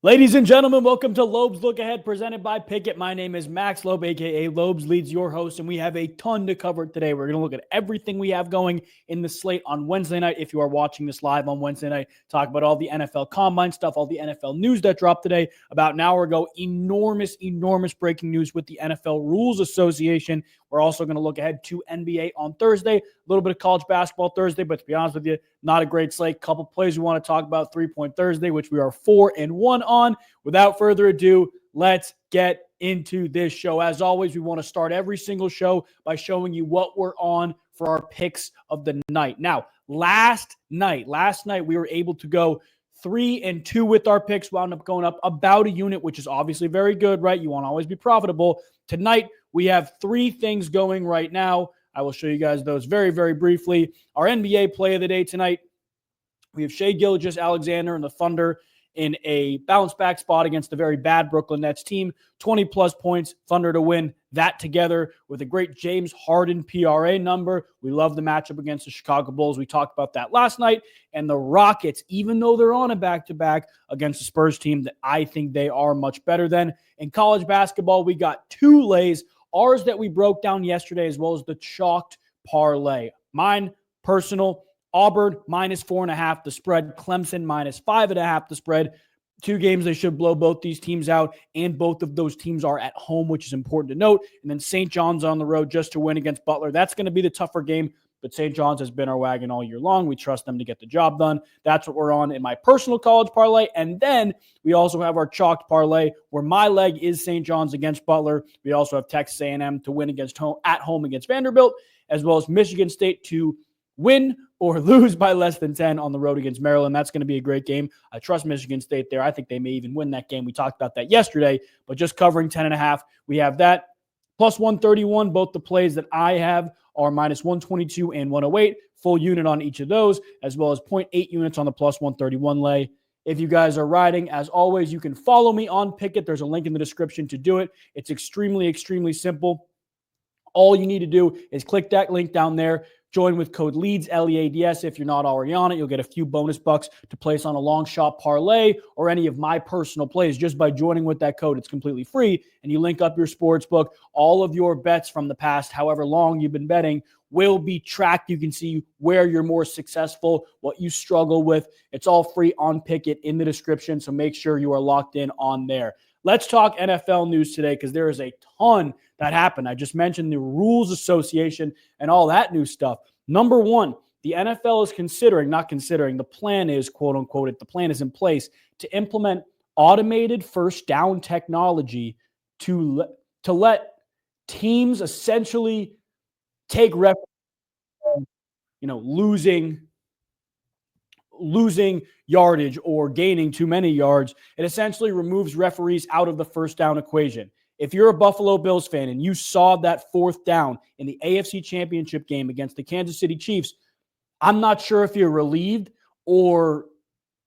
Ladies and gentlemen, welcome to Loeb's Look Ahead presented by Pickett. My name is Max Loeb, a.k.a. Loeb's Leads, your host, and we have a ton to cover today. We're going to look at everything we have going in the slate on Wednesday night. If you are watching this live on Wednesday night, talk about all the NFL Combine stuff, all the NFL news that dropped today. About an hour ago, enormous breaking news with the NFL Rules Association. We're also going to look ahead to NBA on Thursday, a little bit of college basketball Thursday, but to be honest with you, not a great slate. Couple plays we want to talk about, 3-point Thursday, which we are 4-1 on. Without further ado, let's get into this show. As always, we want to start every single show by showing you what we're on for our picks of the night. Now, last night, we were able to go 3-2 with our picks, wound up going up about a unit, which is obviously very good, right? You want to always be profitable. Tonight, we have three things going right now. I will show you guys those very, very briefly. Our NBA play of the day tonight, we have Shai Gilgeous-Alexander and the Thunder in a bounce-back spot against the very bad Brooklyn Nets team. 20-plus points, Thunder to win that together with a great James Harden PRA number. We love the matchup against the Chicago Bulls. We talked about that last night. And the Rockets, even though they're on a back-to-back against the Spurs team that I think they are much better than. In college basketball, we got two lays. Ours that we broke down yesterday, as well as the chalked parlay. Mine, personal, Auburn -4.5 the spread, Clemson -5.5 the spread. Two games they should blow both these teams out, and both of those teams are at home, which is important to note. And then St. John's on the road just to win against Butler. That's going to be the tougher game, but St. John's has been our wagon all year long. We trust them to get the job done. That's what we're on in my personal college parlay. And then we also have our chalked parlay where my leg is St. John's against Butler. We also have Texas A&M to win at home against Vanderbilt, as well as Michigan State to win or lose by less than 10 on the road against Maryland. That's going to be a great game. I trust Michigan State there. I think they may even win that game. We talked about that yesterday, but just covering 10.5, we have that. Plus 131, both the plays that I have are -122 and 108. Full unit on each of those, as well as 0.8 units on the plus 131 lay. If you guys are riding, as always, you can follow me on Pickett. There's a link in the description to do it. It's extremely simple. All you need to do is click that link down there. Join with code LEADS, LEADS. If you're not already on it, you'll get a few bonus bucks to place on a long shot parlay or any of my personal plays just by joining with that code. It's completely free, and you link up your sports book. All of your bets from the past, however long you've been betting, will be tracked. You can see where you're more successful, what you struggle with. It's all free on Pickett in the description, so make sure you are locked in on there. Let's talk NFL news today because there is a ton that happened. I just mentioned the Rules Association and all that new stuff. Number one, the NFL is the plan is, quote unquote, the plan is in place to implement automated first down technology to let teams essentially take losing yardage or gaining too many yards. It essentially removes referees out of the first down equation. If you're a Buffalo Bills fan and you saw that fourth down in the AFC Championship game against the Kansas City Chiefs, I'm not sure if you're relieved or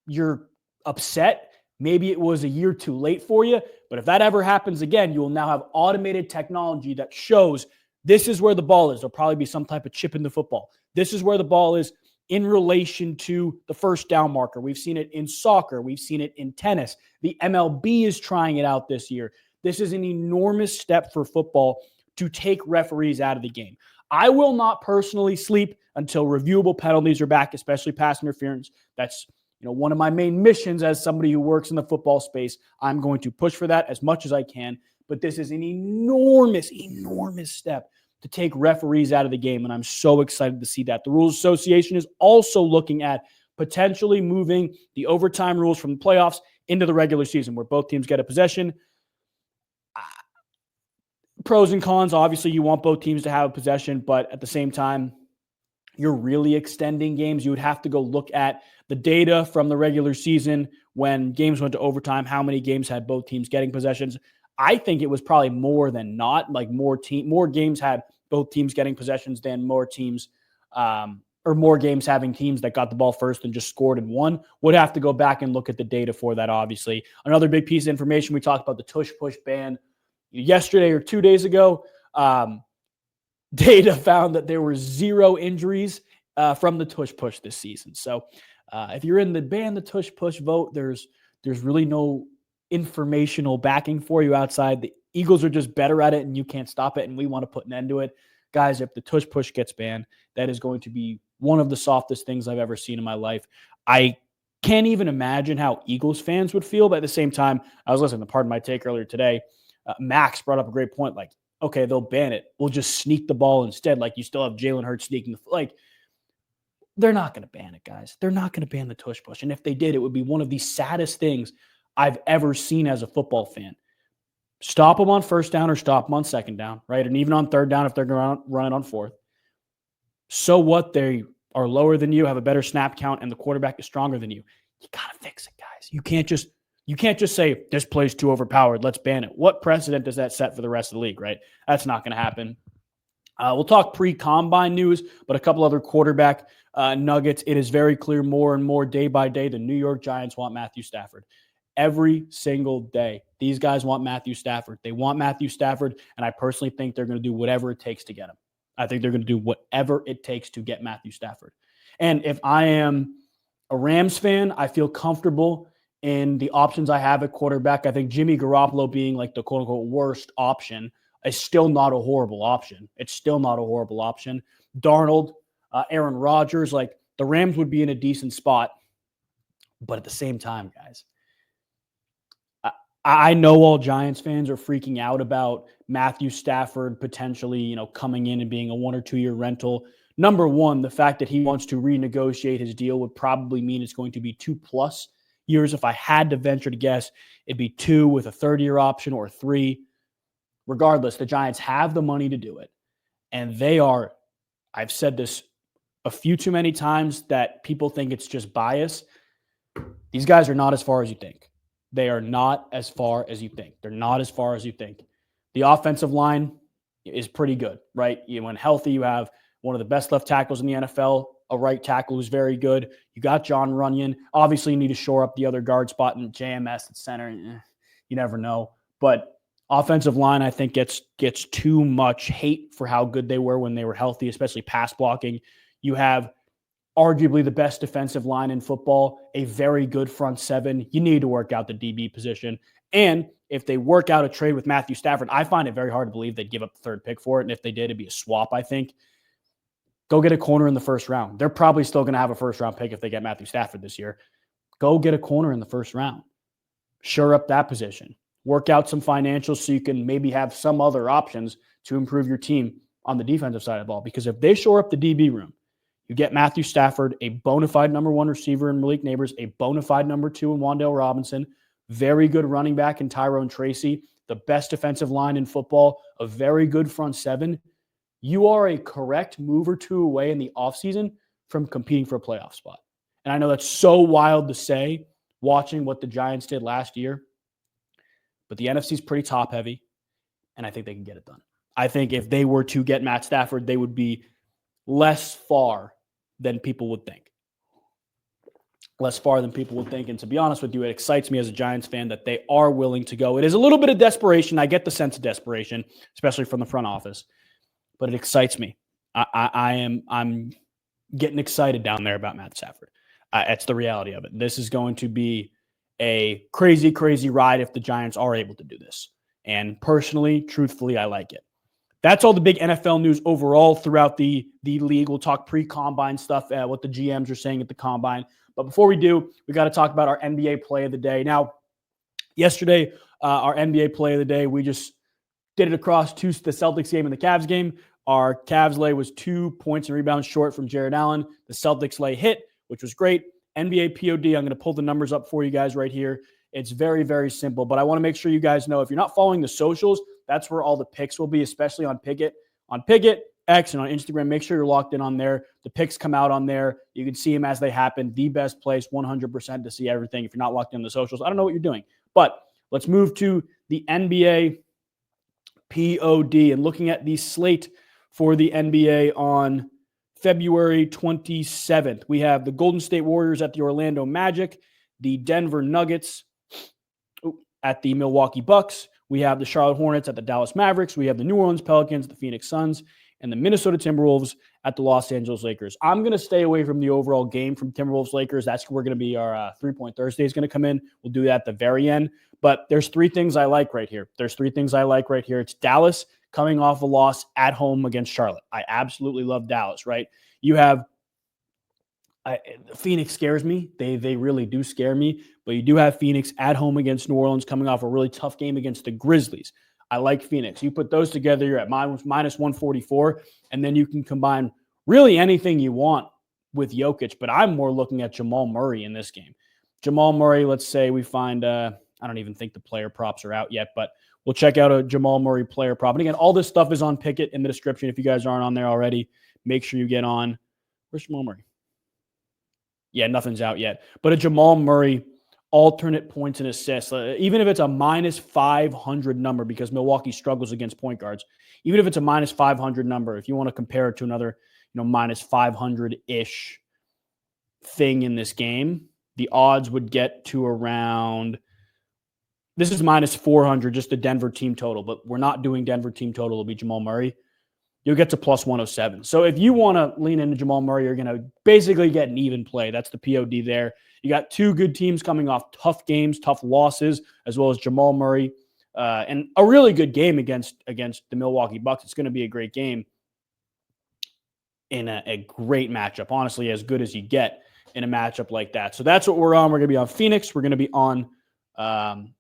you're upset. Maybe it was a year too late for you. But if that ever happens again, you will now have automated technology that shows this is where the ball is. There'll probably be some type of chip in the football. This is where the ball is in relation to the first down marker. We've seen it in soccer. We've seen it in tennis. The MLB is trying it out this year. This is an enormous step for football to take referees out of the game. I will not personally sleep until reviewable penalties are back, especially pass interference. That's one of my main missions as somebody who works in the football space. I'm going to push for that as much as I can. But this is an enormous step to take referees out of the game, and I'm so excited to see that. The Rules Association is also looking at potentially moving the overtime rules from the playoffs into the regular season where both teams get a possession. Pros and cons, obviously you want both teams to have a possession, but at the same time, you're really extending games. You would have to go look at the data from the regular season when games went to overtime, how many games had both teams getting possessions. I think it was probably more than not, like more games had both teams getting possessions than more teams or more games having teams that got the ball first and just scored and won. Would have to go back and look at the data for that, obviously. Another big piece of information, we talked about the tush-push ban yesterday or 2 days ago. Data found that there were 0 injuries from the tush-push this season. So if you're in the ban the tush-push vote, there's really no informational backing for you outside. The Eagles are just better at it, and you can't stop it, and we want to put an end to it. Guys, if the tush push gets banned, that is going to be one of the softest things I've ever seen in my life. I can't even imagine how Eagles fans would feel, but at the same time, I was listening to Pardon My Take earlier today. Max brought up a great point, like, okay, they'll ban it. We'll just sneak the ball instead. Like, you still have Jalen Hurts sneaking like, they're not going to ban it, guys. They're not going to ban the tush push. And if they did, it would be one of the saddest things I've ever seen as a football fan. Stop them on first down or stop them on second down, right? And even on third down if they're going to run it on fourth. So what? They are lower than you, have a better snap count, and the quarterback is stronger than you. You got to fix it, guys. You can't just say this play's too overpowered. Let's ban it. What precedent does that set for the rest of the league, right? That's not going to happen. We'll talk pre-combine news, but a couple other quarterback nuggets. It is very clear more and more day by day the New York Giants want Matthew Stafford. Every single day, these guys want Matthew Stafford. They want Matthew Stafford, and I personally think they're going to do whatever it takes to get him. I think they're going to do whatever it takes to get Matthew Stafford. And if I am a Rams fan, I feel comfortable in the options I have at quarterback. I think Jimmy Garoppolo being like the quote-unquote worst option is still not a horrible option. It's still not a horrible option. Darnold, Aaron Rodgers, like the Rams would be in a decent spot. But at the same time, guys, I know all Giants fans are freaking out about Matthew Stafford potentially, coming in and being a 1 or 2 year rental. Number one, the fact that he wants to renegotiate his deal would probably mean it's going to be 2+ years. If I had to venture to guess, it'd be 2 with a third-year option or 3. Regardless, the Giants have the money to do it. And they are, I've said this a few too many times that people think it's just bias. These guys are not as far as you think. They are not as far as you think. They're not as far as you think. The offensive line is pretty good, right? When healthy, you have one of the best left tackles in the NFL, a right tackle who's very good. You got John Runyon. Obviously, you need to shore up the other guard spot in JMS at center. You never know. But offensive line, I think, gets too much hate for how good they were when they were healthy, especially pass blocking. You have arguably the best defensive line in football, a very good front seven. You need to work out the DB position. And if they work out a trade with Matthew Stafford, I find it very hard to believe they'd give up the third pick for it. And if they did, it'd be a swap, I think. Go get a corner in the first round. They're probably still going to have a first-round pick if they get Matthew Stafford this year. Go get a corner in the first round. Shore up that position. Work out some financials so you can maybe have some other options to improve your team on the defensive side of the ball. Because if they shore up the DB room, you get Matthew Stafford, a bona fide number 1 receiver in Malik Neighbors, a bona fide number 2 in Wan'Dale Robinson, very good running back in Tyrone Tracy, the best defensive line in football, a very good front seven. You are a correct move or two away in the offseason from competing for a playoff spot. And I know that's so wild to say, watching what the Giants did last year, but the NFC is pretty top-heavy, and I think they can get it done. I think if they were to get Matt Stafford, they would be less far than people would think. Less far than people would think. And to be honest with you, it excites me as a Giants fan that they are willing to go. It is a little bit of desperation. I get the sense of desperation, especially from the front office, but it excites me. I'm getting excited down there about Matt Stafford. That's the reality of it. This is going to be a crazy, crazy ride if the Giants are able to do this. And personally, truthfully, I like it. That's all the big NFL news overall throughout the league. We'll talk pre-combine stuff, what the GMs are saying at the combine. But before we do, we got to talk about our NBA play of the day. Now, yesterday, our NBA play of the day, we just did it across the Celtics game and the Cavs game. Our Cavs lay was 2 points and rebounds short from Jared Allen. The Celtics lay hit, which was great. NBA POD, I'm going to pull the numbers up for you guys right here. It's very, very simple, but I want to make sure you guys know if you're not following the socials, that's where all the picks will be, especially on Pickett. On Pickett, X, and on Instagram, make sure you're locked in on there. The picks come out on there. You can see them as they happen. The best place, 100% to see everything. If you're not locked in the socials, I don't know what you're doing. But let's move to the NBA POD and looking at the slate for the NBA on February 27th. We have the Golden State Warriors at the Orlando Magic, the Denver Nuggets at the Milwaukee Bucks. We have the Charlotte Hornets at the Dallas Mavericks. We have the New Orleans Pelicans, the Phoenix Suns, and the Minnesota Timberwolves at the Los Angeles Lakers. I'm going to stay away from the overall game from Timberwolves Lakers. That's where going to be our 3-point Thursday is going to come in. We'll do that at the very end. But there's three things I like right here. It's Dallas coming off a loss at home against Charlotte. I absolutely love Dallas, right? You have Phoenix scares me. They really do scare me. But you do have Phoenix at home against New Orleans coming off a really tough game against the Grizzlies. I like Phoenix. You put those together, you're at minus 144, and then you can combine really anything you want with Jokic, but I'm more looking at Jamal Murray in this game. Jamal Murray, let's say we find, I don't even think the player props are out yet, but we'll check out a Jamal Murray player prop. And again, all this stuff is on Pickett in the description. If you guys aren't on there already, make sure you get on. Where's Jamal Murray? Yeah, nothing's out yet. But a Jamal Murray alternate points and assists, even if it's a minus 500 number, because Milwaukee struggles against point guards, even if it's a minus 500 number, if you want to compare it to another, minus 500-ish thing in this game, the odds would get to around, this is minus 400, just the Denver team total, but we're not doing Denver team total. It'll be Jamal Murray. You'll get to plus 107. So if you want to lean into Jamal Murray, you're going to basically get an even play. That's the POD there. You got two good teams coming off tough games, tough losses, as well as Jamal Murray, and a really good game against the Milwaukee Bucks. It's going to be a great game in a great matchup. Honestly, as good as you get in a matchup like that. So that's what we're on. We're going to be on Phoenix. We're going to be on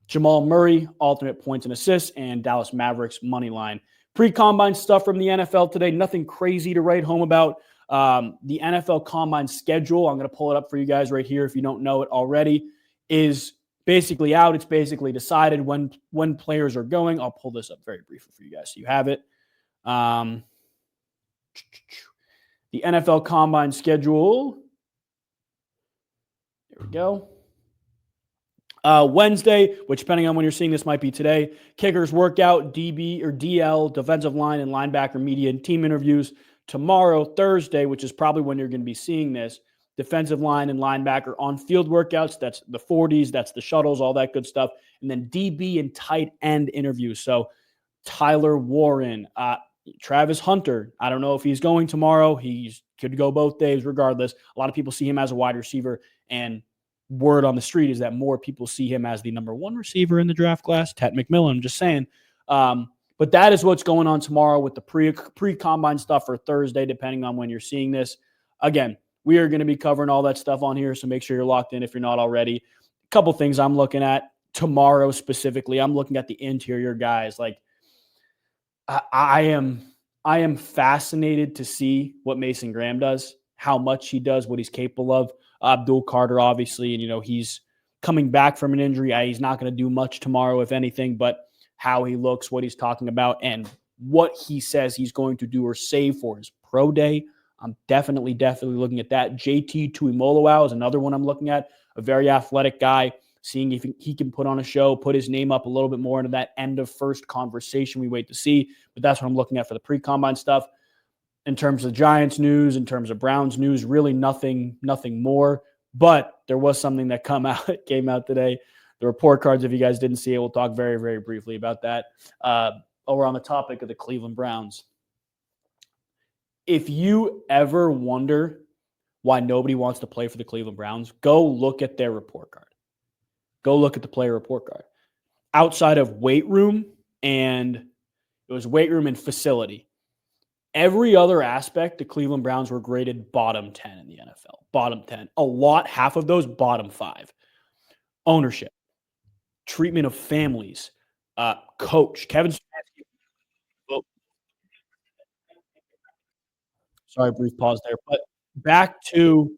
Jamal Murray, alternate points and assists, and Dallas Mavericks money line. Pre-combine stuff from the NFL today. Nothing crazy to write home about. The NFL Combine schedule, I'm going to pull it up for you guys right here if you don't know it already, is basically out. It's basically decided when players are going. I'll pull this up very briefly for you guys so you have it. The NFL Combine schedule. There we go. Wednesday, which depending on when you're seeing this might be today, kickers workout, DB or DL, defensive line and linebacker media and team interviews. Tomorrow, Thursday, which is probably when you're going to be seeing this, defensive line and linebacker on field workouts. That's the 40s, that's the shuttles, all that good stuff. And then DB and tight end interviews. So Tyler Warren, Travis Hunter. I don't know if he's going tomorrow. He could go both days regardless. A lot of people see him as a wide receiver, and word on the street is that more people see him as the number one receiver in the draft class. Ted McMillan, I'm just saying. But that is what's going on tomorrow with the pre-combine stuff for Thursday, depending on when you're seeing this. Again, we are going to be covering all that stuff on here, so make sure you're locked in if you're not already. A couple things I'm looking at tomorrow specifically. I'm looking at the interior guys. Like, I am fascinated to see what Mason Graham does, how much he does, what he's capable of. Abdul Carter, obviously, and he's coming back from an injury. He's not going to do much tomorrow, if anything, but how he looks, what he's talking about, and what he says he's going to do or save for his pro day. I'm definitely looking at that. JT Tuimoloau is another one I'm looking at, a very athletic guy, seeing if he can put on a show, put his name up a little bit more into that end of first conversation we wait to see. But that's what I'm looking at for the pre-combine stuff. In terms of Giants news, in terms of Browns news, really nothing more. But there was something that came out today. The report cards, if you guys didn't see it, we'll talk very, very briefly about that. We're on the topic of the Cleveland Browns. If you ever wonder why nobody wants to play for the Cleveland Browns, go look at their report card. Go look at the player report card. Outside of weight room, and it was weight room and facility, every other aspect, the Cleveland Browns were graded bottom 10 in the NFL. Bottom 10. Half of those, bottom 5. Ownership, treatment of families, coach, Kevin Stefanski. Oh, sorry, brief pause there. But back to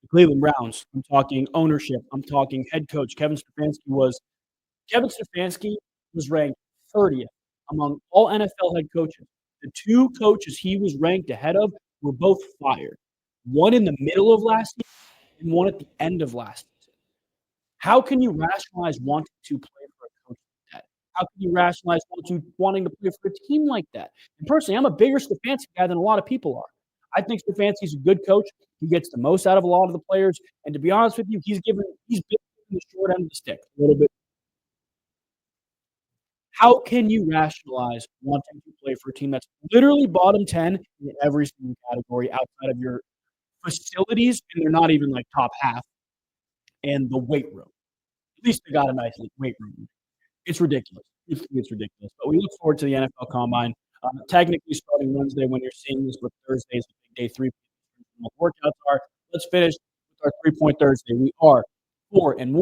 the Cleveland Browns. I'm talking ownership. I'm talking head coach. Kevin Stefanski was ranked 30th among all NFL head coaches. The two coaches he was ranked ahead of were both fired. One in the middle of last season and one at the end of last season. How can you rationalize wanting to play for a coach like that? How can you rationalize wanting to play for a team like that? And personally, I'm a bigger Stefanski guy than a lot of people are. I think Stefanski's a good coach. He gets the most out of a lot of the players. And to be honest with you, he's been given the short end of the stick a little bit. How can you rationalize wanting to play for a team that's literally bottom 10 in every single category outside of your facilities, and they're not even, like, top half, and the weight room? At least they got a nice weight room. It's ridiculous. It's ridiculous. But we look forward to the NFL Combine. Technically starting Wednesday when you're seeing this, but Thursday is day 3 workouts are. Let's finish with our 3-point Thursday. We are 4-1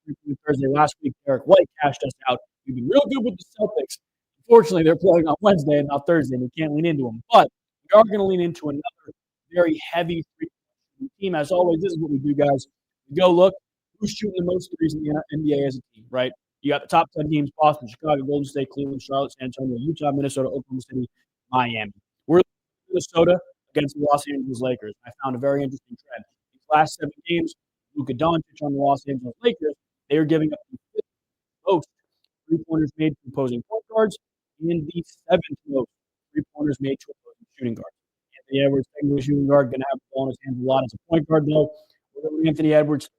3-point Thursday. Last week, Derek White cashed us out. We've been real good with the Celtics. Unfortunately, they're playing on Wednesday and not Thursday, and we can't lean into them. But we are going to lean into another very heavy three-point team. As always, this is what we do, guys. We go look who's shooting the most threes in the NBA as a team, right? You got the top 10 teams: Boston, Chicago, Golden State, Cleveland, Charlotte, San Antonio, Utah, Minnesota, Oklahoma City, Miami. We're in Minnesota against the Los Angeles Lakers. I found a very interesting trend. These last 7 games, Luka Doncic on the Los Angeles Lakers, they are giving up the 5th most three-pointers made to opposing point guards and the 7th most three-pointers made to opposing shooting guards. Anthony Edwards, technically shooting guard, going to have the ball in his hands a lot as a point guard, though. Anthony Edwards,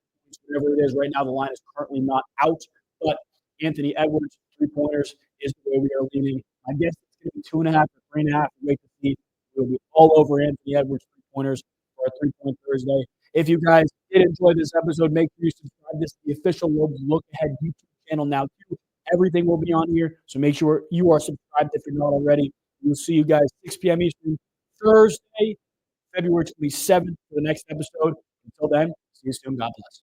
whatever it is, right now the line is currently not out, but Anthony Edwards, three-pointers is the way we are leaning. I guess it's going to be 2.5 or 3.5. Wait to see. We'll be all over Anthony Edwards three-pointers for our 3-point Thursday. If you guys did enjoy this episode, make sure you subscribe. This is the official Look Ahead YouTube channel now, too. Everything will be on here, so make sure you are subscribed if you're not already. We'll see you guys 6 p.m. Eastern, Thursday, February 27th for the next episode. Until then, see you soon. God bless.